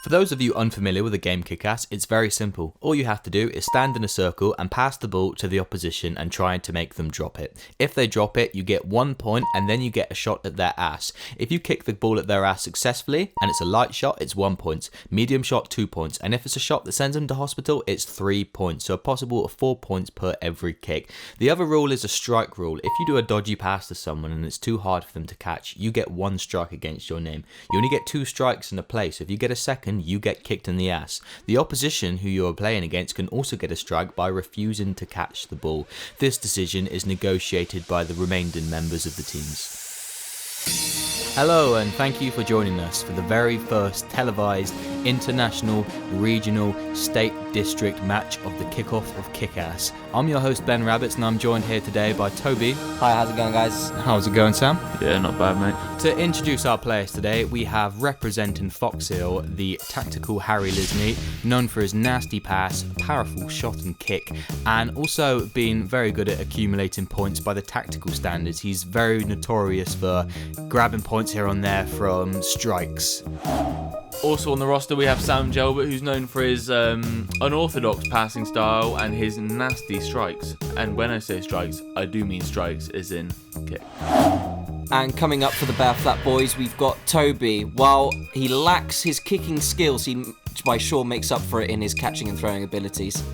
For those of you unfamiliar with the game KICKASS, it's very simple. All you have to do is stand in a circle and pass the ball to the opposition and try to make them drop it. If they drop it, you get 1 point and then you get a shot at their ass. If you kick the ball at their ass successfully and it's a light shot, it's 1 point. Medium shot, 2 points. And if it's a shot that sends them to hospital, it's 3 points. So a possible of 4 points per every kick. The other rule is a strike rule. If you do a dodgy pass to someone and it's too hard for them to catch, you get 1 strike against your name. You only get 2 strikes in a play, so if you get a second, you get kicked in the ass. The opposition who you are playing against can also get a strike by refusing to catch the ball. This decision is negotiated by the remaining members of the teams. Hello and thank you for joining us for the very first televised international, regional, state, district match of the kickoff of KICKASS. I'm your host B.Rabbitts and I'm joined here today by Toby. Hi, how's it going, guys? How's it going, Sam? Yeah, not bad, mate. To introduce our players today, we have representing Foxhill, the tactical Harry Lisney, known for his nasty pass, powerful shot and kick, and also being very good at accumulating points by the tactical standards. He's very notorious for grabbing points here and there from strikes. Also on the roster we have Sam Gelbert, who's known for his unorthodox passing style and his nasty strikes. And when I say strikes, I do mean strikes as in kick. And coming up for the Bear Flat Boys, we've got Toby. While he lacks his kicking skills, he by sure makes up for it in his catching and throwing abilities.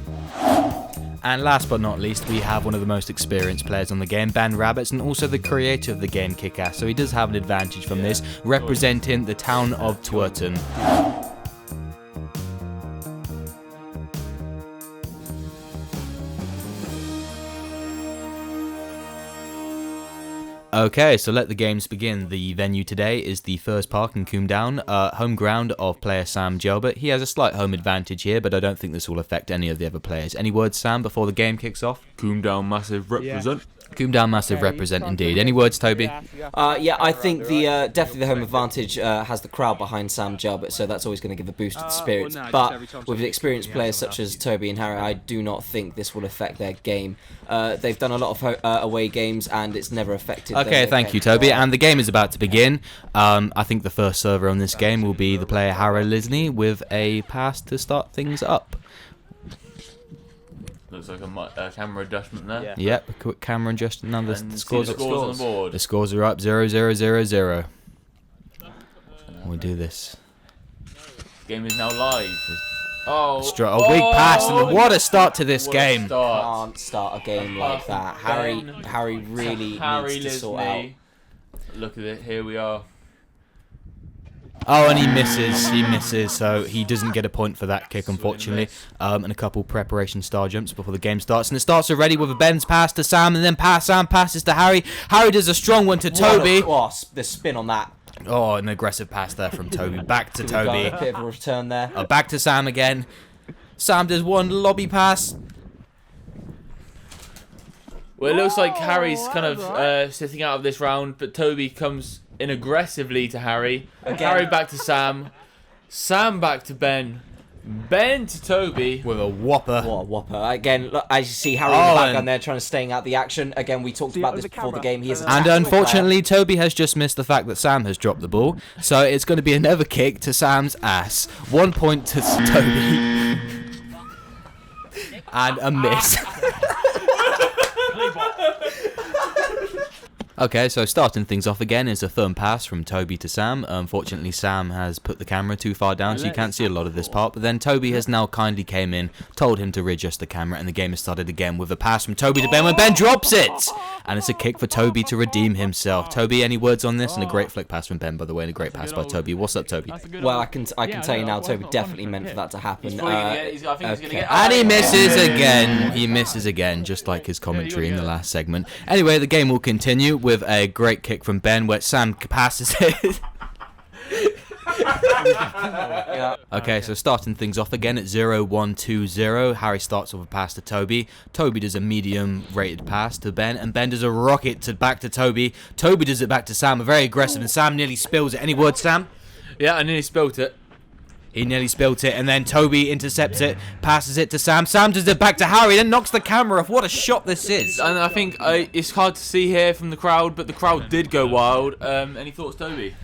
And last but not least, we have one of the most experienced players on the game, B.Rabbitts, and also the creator of the game KICKASS, so he does have an advantage from this, representing the town of Twerton. Okay, so let the games begin. The venue today is the First Park in Coombe Down, home ground of player Sam Gelbert. He has a slight home advantage here, but I don't think this will affect any of the other players. Any words, Sam, before the game kicks off? Coombe Down massive represent. Coombe Down massive represent indeed. Any words, Toby? Yeah, I think the definitely the home advantage has the crowd behind Sam Gelbert, so that's always going to give a boost to the spirits. But with experienced players such as Toby and Harry, I do not think this will affect their game. They've done a lot of away games, and it's never affected. Okay, thank you, Toby. And the game is about to begin. I think the first server on this game will be the player Harry Lisney with a pass to start things up. Looks like a camera adjustment there. Yeah. Yep, a quick camera adjustment. Now the scores on the board. The scores are up 0-0-0-0. We'll do this. Game is now live. Oh, a weak pass, and what a start to this game. Can't start a game like that. Harry really needs to sort out. Look at it, here we are. Oh, and he misses, so he doesn't get a point for that kick, unfortunately. And a couple preparation star jumps before the game starts. And it starts already with a Ben's pass to Sam, and then Sam passes to Harry. Harry does a strong one to Toby. The spin on that. Oh, an aggressive pass there from Toby. Back to Toby. A bit of a return there. Back to Sam again. Sam does one lobby pass. Well, it looks like Harry's kind of sitting out of this round, but Toby comes in aggressively to Harry. Again. Harry back to Sam. Sam back to Ben. Ben to Toby. With a whopper. What a whopper. Again, look, as you see Harry in the background there trying to staying out the action. Again, we talked about this before the game. He is and unfortunately, Toby has just missed the fact that Sam has dropped the ball. So it's going to be another kick to Sam's ass. 1 point to Toby. And a miss. Okay, so starting things off again is a firm pass from Toby to Sam. Unfortunately, Sam has put the camera too far down, so you can't see a lot of this part. But then Toby has now kindly came in, told him to readjust the camera, and the game has started again with a pass from Toby to Ben when Ben drops it! And it's a kick for Toby to redeem himself. Toby, any words on this? And a great flick pass from Ben, by the way, and a great pass by Toby. What's up, Toby? Well, I can tell you now, Toby definitely meant for that to happen. And he misses again. He misses again, just like his commentary in the last segment. Anyway, the game will continue with a great kick from Ben where Sam passes it. Okay, so starting things off again at 0-1-2-0. Harry starts with a pass to Toby. Toby does a medium rated pass to Ben, and Ben does a rocket back to Toby. Toby does it back to Sam, very aggressive, and Sam nearly spills it. Any words, Sam? Yeah, I nearly spilled it. He nearly spilt it, and then Toby intercepts it, passes it to Sam. Sam does it back to Harry, then knocks the camera off. What a shot this is. And I think it's hard to see here from the crowd, but the crowd did go wild. Any thoughts, Toby?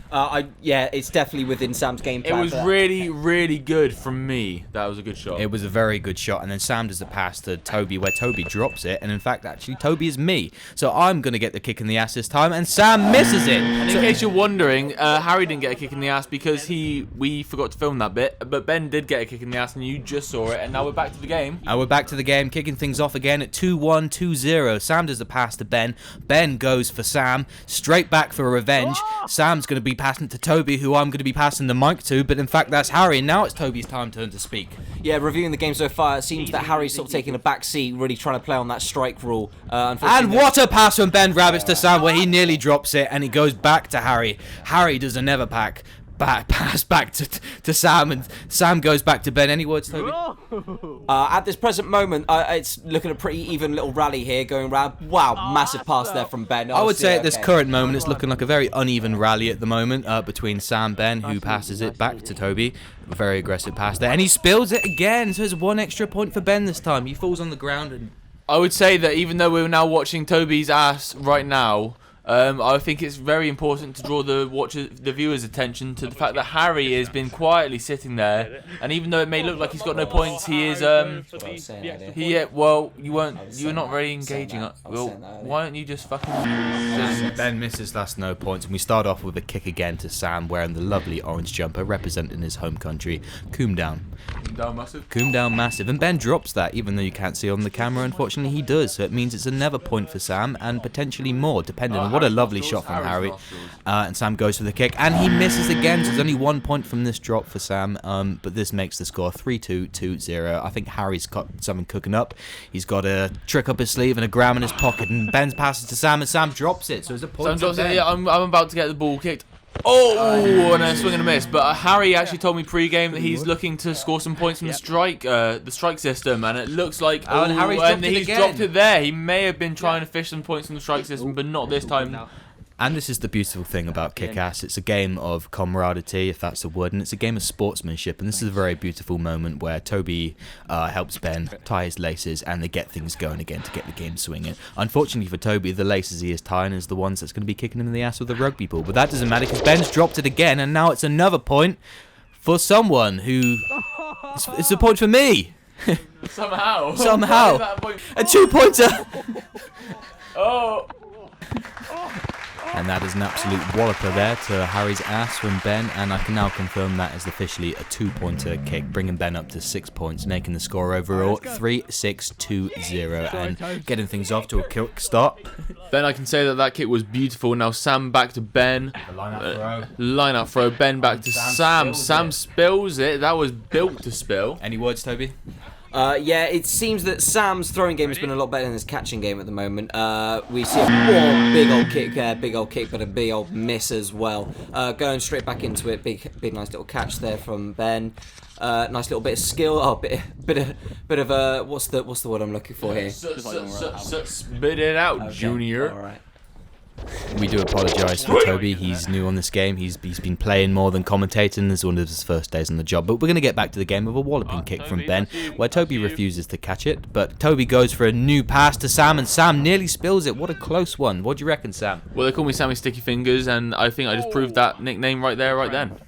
Yeah, it's definitely within Sam's game plan. It was really, really good from me. That was a good shot. It was a very good shot, and then Sam does the pass to Toby where Toby drops it, and in fact, actually, Toby is me. So I'm going to get the kick in the ass this time, and Sam misses it. And in case you're wondering, Harry didn't get a kick in the ass because we forgot to film that bit, but Ben did get a kick in the ass, and you just saw it, and now we're back to the game. And we're back to the game, kicking things off again at 2-1, 2-0. Sam does the pass to Ben. Ben goes for Sam, straight back for revenge. Sam's going to be passing to Toby, who I'm going to be passing the mic to, but in fact that's Harry, and now it's Toby's turn to speak. Yeah, reviewing the game so far, it seems that Harry's sort of taking a back seat, really trying to play on that strike rule. And what a pass from B.Rabbitts to Sam, where he nearly drops it, and he goes back to Harry. Harry does another pass back to Sam, and Sam goes back to Ben. Any words, Toby? At this present moment, it's looking a pretty even little rally here going round. Wow, massive pass there from Ben. I would say at this current moment, it's looking like a very uneven rally at the moment between Sam and Ben, who passes it back to Toby. A very aggressive pass there, and he spills it again, so there's 1 extra point for Ben this time. He falls on the ground. And I would say that even though we're now watching Toby's ass right now, I think it's very important to draw the viewers' attention to the fact that Harry has been quietly sitting there, and even though it may look like he's got no points, he is. Well, you were not very engaging. Well, why don't you just fucking? Ben misses, that's no points, and we start off with a kick again to Sam, wearing the lovely orange jumper representing his home country, Coombe Down. Coombe Down massive, and Ben drops that, even though you can't see on the camera. Unfortunately, he does, so it means it's another point for Sam, and potentially more, depending on what a lovely shot from Harry. And Sam goes for the kick, and he misses again, so there's only 1 point from this drop for Sam, but this makes the score 3-2, 2-0. I think Harry's got something cooking up. He's got a trick up his sleeve and a gram in his pocket, and Ben passes to Sam, and Sam drops it, so there's a point. Sam drops it, yeah, I'm about to get the ball kicked. Oh, and a swing and a miss. But Harry actually told me pre-game that he's looking to score some points from the strike system, and it looks like and he's dropped it there. He may have been trying to fish some points from the strike system, but not this time. And this is the beautiful thing about KICKASS. It's a game of camaraderie, if that's a word, and it's a game of sportsmanship. And this is a very beautiful moment where Toby helps Ben tie his laces, and they get things going again to get the game swinging. Unfortunately for Toby, the laces he is tying is the ones that's going to be kicking him in the ass with a rugby ball. But that doesn't matter because Ben's dropped it again, and now it's another point for someone who... It's a point for me. Somehow. A 2-pointer. Oh. And that is an absolute walloper there to Harry's ass from Ben, and I can now confirm that is officially a 2-pointer kick, bringing Ben up to 6 points, making the score overall 3-6-2-0, and getting things off to a quick start. Ben, I can say that kick was beautiful. Now Sam back to Ben. Line-up throw. Ben back to Sam. Sam spills it. That was built to spill. Any words, Toby? Yeah, it seems that Sam's throwing game has been a lot better than his catching game at the moment. We see a big old kick, but a big old miss as well. Going straight back into it, big nice little catch there from Ben. Nice little bit of skill. Oh, bit of what's the word I'm looking for here? Spit it out, okay. Junior. All right. We do apologise for Toby. He's new on this game. He's been playing more than commentating. This is one of his first days on the job. But we're going to get back to the game with a walloping kick from Ben, where Toby refuses to catch it. But Toby goes for a new pass to Sam, and Sam nearly spills it. What a close one. What do you reckon, Sam? Well, they call me Sammy Sticky Fingers, and I think I just proved that nickname right there, right then.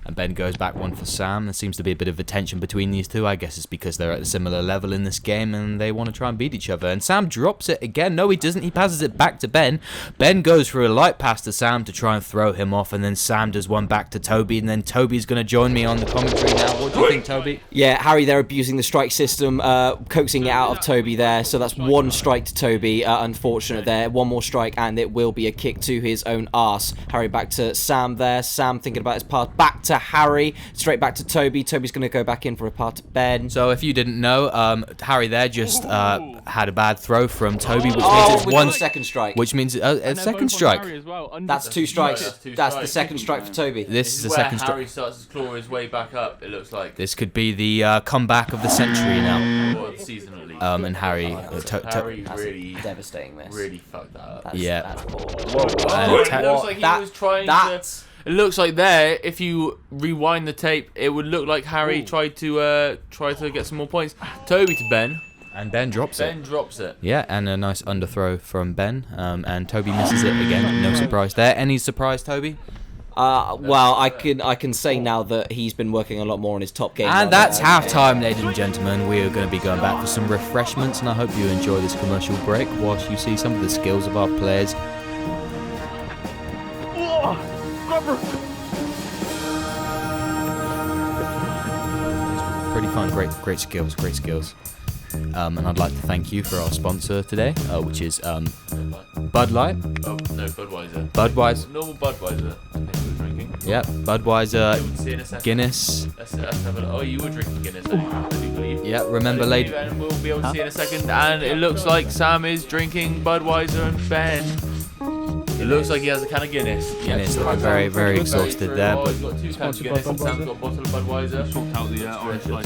And Ben goes back one for Sam. There seems to be a bit of a tension between these two. I guess it's because they're at a similar level in this game and they want to try and beat each other. And Sam drops it again. No, he doesn't. He passes it back to Ben. Ben goes for a light pass to Sam to try and throw him off. And then Sam does one back to Toby. And then Toby's going to join me on the commentary now. What do you think, Toby? Yeah, Harry there abusing the strike system, coaxing it out of Toby there. So that's 1 strike to Toby. Unfortunate there. 1 more strike and it will be a kick to his own arse. Harry back to Sam there. Sam thinking about his pass back to Harry, straight back to Toby. Toby's going to go back in for a pass to Ben. So if you didn't know, Harry there just had a bad throw from Toby, which means it's 1 second strike. Which means a second strike. That's 2 strikes. That's the second strike for Toby. This is the second strike. Harry starts to claw his way back up. It looks like this could be the comeback of the century now. Or the season at least. And Harry, Harry really devastating miss. Really fucked that up. That's poor. It looks like he was trying to. It looks like there, if you rewind the tape, it would look like Harry tried to get some more points. Toby to Ben. And Ben drops it. Ben drops it. Yeah, and a nice underthrow from Ben. And Toby misses it again. No surprise there. Any surprise, Toby? Well, I can say now that he's been working a lot more on his top game. And that's half-time, ladies and gentlemen. We are going to be going back for some refreshments, and I hope you enjoy this commercial break whilst you see some of the skills of our players. Pretty fun, great skills. And I'd like to thank you for our sponsor today, which is Bud Light. Oh, no, Budweiser. Budweiser. Normal Budweiser, I think we were drinking. Yep, Budweiser, See in a second. Guinness. Let's have a look. Oh, you were drinking Guinness, I do believe. Yeah, remember, lady. And we'll be able to see in a second. And it looks like Sam is drinking Budweiser and Ben. It looks like he has a can of Guinness. Guinness looking very exhausted there, but he's got 2 cans of Guinness and Sam's got a bottle of Budweiser.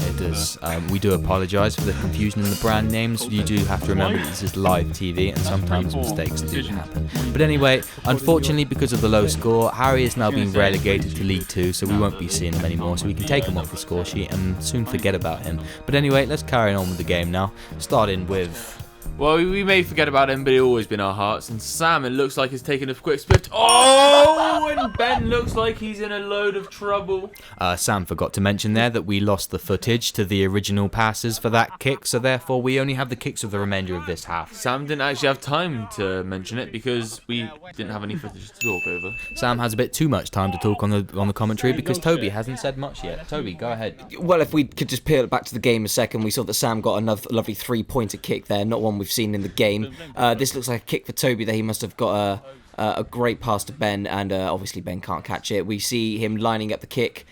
it does. We do apologise for the confusion in the brand names. You do have to remember that this is live TV, and sometimes mistakes do happen. But anyway, unfortunately, because of the low score, Harry is now being relegated to League 2, so we won't be seeing him anymore. So we can take him off the score sheet and soon forget about him. But anyway, let's carry on with the game now. Starting with. Well, we may forget about him, but he's always been our hearts. And Sam, it looks like he's taking a quick split. Oh, and Ben looks like he's in a load of trouble. Sam forgot to mention there that we lost the footage to the original passes for that kick, so therefore we only have the kicks of the remainder of this half. Sam didn't actually have time to mention it because we didn't have any footage to talk over. Sam has a bit too much time to talk on the commentary because Toby hasn't said much yet. Toby, go ahead. Well, if we could just peel it back to the game a second, we saw that Sam got another lovely 3-pointer kick there, not one we've seen in the game. This looks like a kick for Toby there. He must have got a great pass to Ben, and obviously Ben can't catch it. We see him lining up the kick,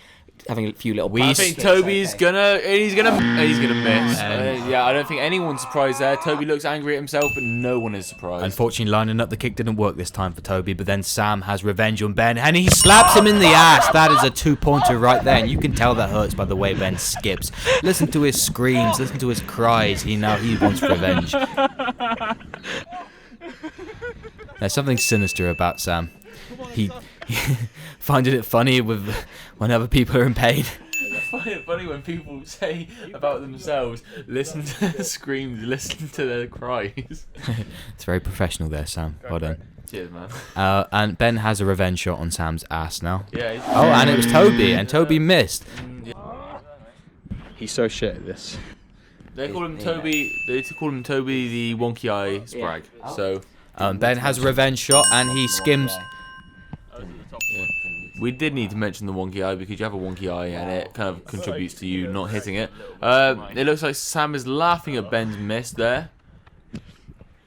having a few little I think Toby's gonna miss. Yeah, I don't think anyone's surprised there. Toby looks angry at himself, but no one is surprised. Unfortunately, lining up the kick didn't work this time for Toby, but then Sam has revenge on Ben, and he slaps him in the ass. That is a 2-pointer right there, and you can tell that hurts by the way Ben skips. Listen to his screams, listen to his cries. He wants revenge. There's something sinister about Sam. He finding it funny when other people are in pain. I find it funny when people say about themselves, listen to the screams, listen to their cries. It's very professional there, Sam. Well done. Cheers, man. And Ben has a revenge shot on Sam's ass now. Yeah. Oh, and it was Toby, and Toby missed. He's so shit at this. They call him Toby. They call him Toby the Wonky Eye Sprag. So Ben has a revenge shot, and he skims. we did need to mention the wonky eye because you have a wonky eye and it kind of contributes to you not hitting it. It looks like Sam is laughing at Ben's miss there.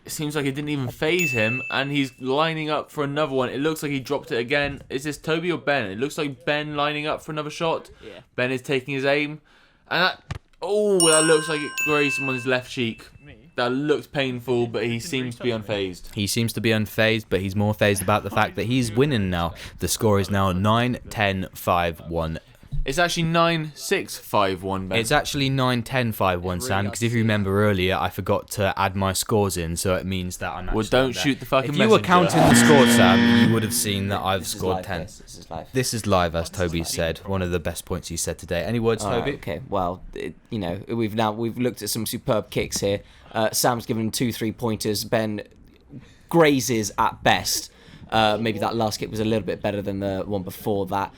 It seems like it didn't even phase him, and he's lining up for another one. It looks like he dropped it again. Is this Toby or Ben? It looks like Ben lining up for another shot. Yeah. Ben is taking his aim, and that looks like it grazed someone's left cheek. That looks painful, but he seems to be unfazed. He seems to be unfazed, but he's more phased about the fact that he's winning now. The score is now 9-10-5-1. It's actually 9-6-5-1, Ben. It's actually 9-10-5-1, Sam, because if you remember earlier, I forgot to add my scores in, so it means that I'm actually Well, don't shoot the fucking If you were messenger. counting the scores, Sam, you would have seen that I've This is scored live, 10. guys. This is live. This is live, as Toby said. One of the best points he said today. Any words, Toby? Okay, well, we've looked at some superb kicks here. Sam's given him 2 3-pointers. Ben grazes at best. Maybe that last kick was a little bit better than the one before that.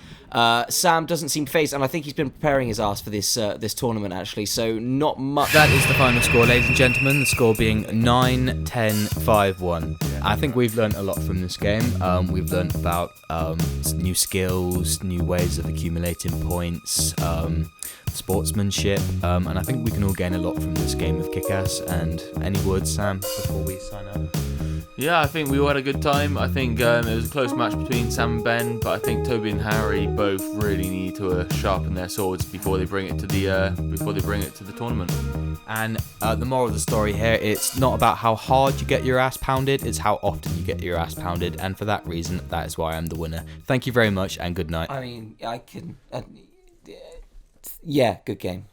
Sam doesn't seem phased, and I think he's been preparing his ass for this tournament, actually, so not much. That is the final score, ladies and gentlemen. The score being 9-10-5-1. I think we've learned a lot from this game. We've learned about new skills, new ways of accumulating points, sportsmanship, and I think we can all gain a lot from this game of Kick-Ass. And any words, Sam, before we sign up? Yeah, I think we all had a good time. I think it was a close match between Sam and Ben, but I think Toby and Harry both really need to sharpen their swords before they bring it to the tournament. And the moral of the story here, it's not about how hard you get your ass pounded, it's how often you get your ass pounded, and for that reason, that is why I'm the winner. Thank you very much, and good night. I mean, I can... yeah, good game.